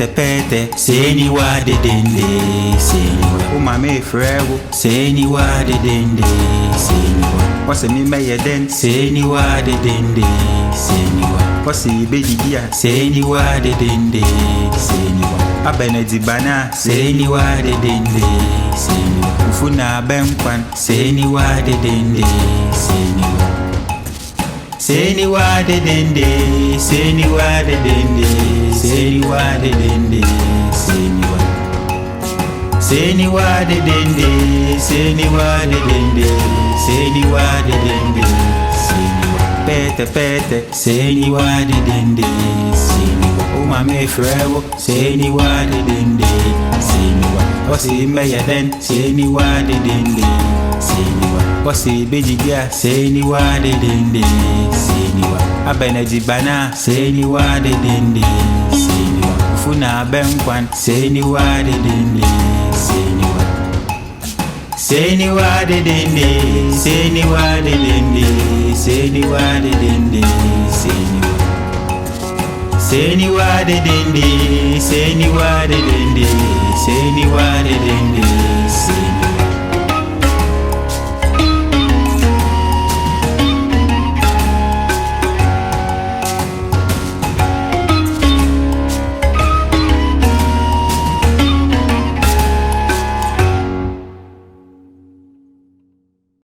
pete, seni wa de dende, seni wa. O mame frewo, seni wa de dende, seni wa. Wase mi meye den, seni wa de dende, seni wa. Wase bejigia, seni wa de dende, seni wa. Abenedi bana, seni wa de dende, seni wa. Ufuna benkwan, seni wa de dende, seni wa. Seni wa de dende, seni wa de dende, seni wa de dende, seni wa. Seni wa de dende, seni wa de dende, seni wa de dende, seni wa. Pete pete, seni wa de dende, seni wa. O mame frewo, seni wa de dende, seni wa. Osi meya den, seni wa de dende, seni wa. Osi bejigia, seni wa de dende, seni wa. Abenedi bana, seni wa de dende, seni wa. Ufuna benkwan, seni wa de dende, seni wa. Seni wa de dende, seni wa de dende, seni wa de dende, seni wa. Seni wa de dende, seni wa de dende, seni wa de dende.